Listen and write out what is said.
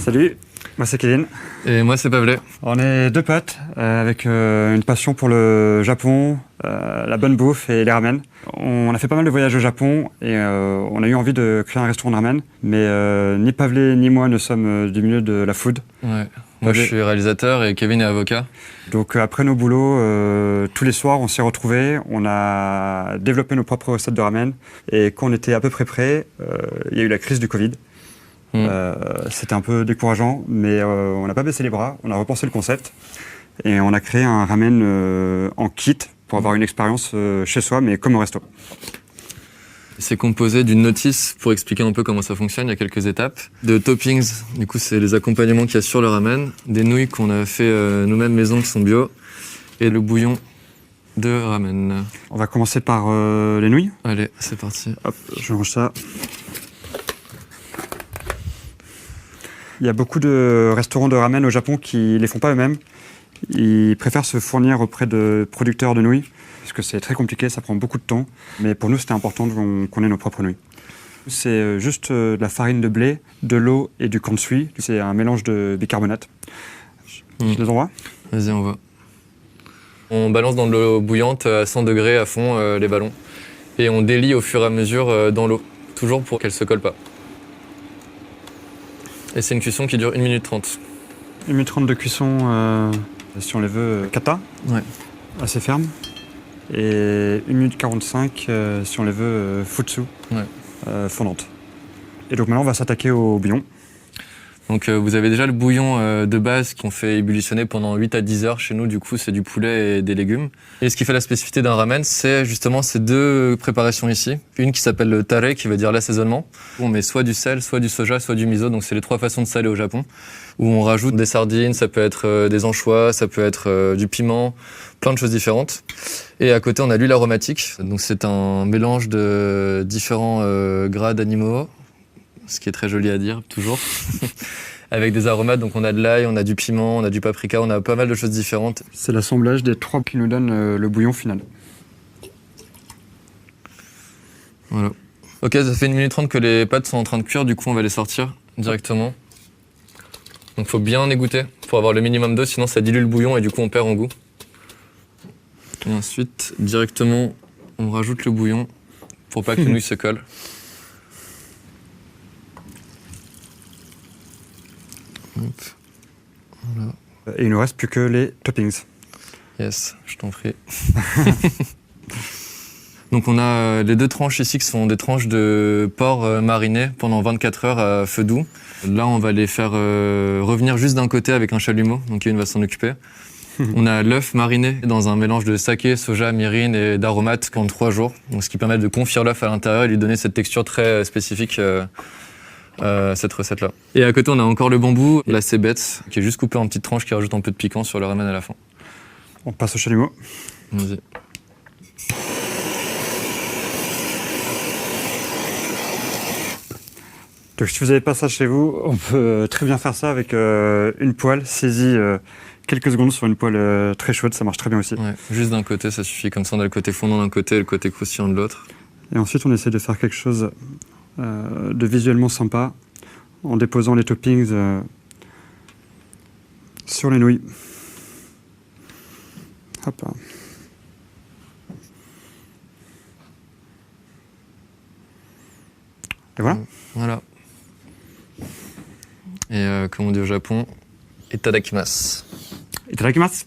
Salut, moi c'est Kevin. Et moi c'est Pavlet. On est deux potes avec une passion pour le Japon, la bonne bouffe et les ramen. On a fait pas mal de voyages au Japon et on a eu envie de créer un restaurant de ramen. Mais ni Pavlet ni moi ne sommes du milieu de la food. Ouais. Moi je suis réalisateur et Kevin est avocat. Donc après nos boulots, tous les soirs on s'est retrouvés, on a développé nos propres recettes de ramen. Et quand on était à peu près prêts, il y a eu la crise du Covid. C'était un peu décourageant, mais on n'a pas baissé les bras, on a repensé le concept et on a créé un ramen en kit pour avoir une expérience chez soi, mais comme au resto. C'est composé d'une notice pour expliquer un peu comment ça fonctionne, il y a quelques étapes. De toppings, du coup c'est les accompagnements qu'il y a sur le ramen, des nouilles qu'on a fait nous-mêmes maison qui sont bio, et le bouillon de ramen. On va commencer par les nouilles. Allez, c'est parti. Hop, je range ça. Il y a beaucoup de restaurants de ramen au Japon qui les font pas eux-mêmes. Ils préfèrent se fournir auprès de producteurs de nouilles, parce que c'est très compliqué, ça prend beaucoup de temps. Mais pour nous, c'était important qu'on ait nos propres nouilles. C'est juste de la farine de blé, de l'eau et du kansui. C'est un mélange de bicarbonate. Je les envoie ? Vas-y, on voit. On balance dans de l'eau bouillante à 100 degrés à fond les ballons. Et on délie au fur et à mesure dans l'eau, toujours pour qu'elle se colle pas. Et c'est une cuisson qui dure 1 minute 30. 1 minute 30 de cuisson, si on les veut, kata, ouais. Assez ferme. Et 1 minute 45 si on les veut, futsu, ouais. fondante. Et donc maintenant, on va s'attaquer au bouillon. Donc vous avez déjà le bouillon de base qu'on fait ébullitionner pendant 8 à 10 heures. Chez nous, du coup, c'est du poulet et des légumes. Et ce qui fait la spécificité d'un ramen, c'est justement ces deux préparations ici. Une qui s'appelle le tare, qui veut dire l'assaisonnement. On met soit du sel, soit du soja, soit du miso. Donc c'est les 3 façons de saler au Japon. Où on rajoute des sardines, ça peut être des anchois, ça peut être du piment, plein de choses différentes. Et à côté, on a l'huile aromatique. Donc c'est un mélange de différents gras d'animaux. Ce qui est très joli à dire, toujours. Avec des aromates, donc on a de l'ail, on a du piment, on a du paprika, on a pas mal de choses différentes. C'est l'assemblage des 3 qui nous donne le bouillon final. Voilà. Ok, ça fait 1 minute 30 que les pâtes sont en train de cuire, du coup on va les sortir directement. Donc faut bien égoutter pour avoir le minimum d'eau, sinon ça dilue le bouillon et du coup on perd en goût. Et ensuite, directement, on rajoute le bouillon pour pas que les nouilles se collent. Hop. Voilà. Et il ne nous reste plus que les toppings. Yes, je t'en prie. Donc on a les 2 tranches ici qui sont des tranches de porc mariné pendant 24 heures à feu doux. Là on va les faire revenir juste d'un côté avec un chalumeau, donc Kevin va s'en occuper. On a l'œuf mariné dans un mélange de saké, soja, mirin et d'aromates pendant 3 jours. Donc ce qui permet de confire l'œuf à l'intérieur et lui donner cette texture très spécifique cette recette-là. Et à côté, on a encore le bambou, la cébette, qui est juste coupée en petites tranches qui rajoute un peu de piquant sur le ramen à la fin. On passe au chalumeau. Vas-y. Donc si vous n'avez pas ça chez vous, on peut très bien faire ça avec une poêle saisie quelques secondes sur une poêle très chaude, ça marche très bien aussi. Ouais, juste d'un côté, ça suffit. Comme ça, on a le côté fondant d'un côté et le côté croustillant de l'autre. Et ensuite, on essaie de faire quelque chose de visuellement sympa en déposant les toppings sur les nouilles. Hop là. Et voilà. Voilà. Et comme on dit au Japon, itadakimasu. Itadakimasu.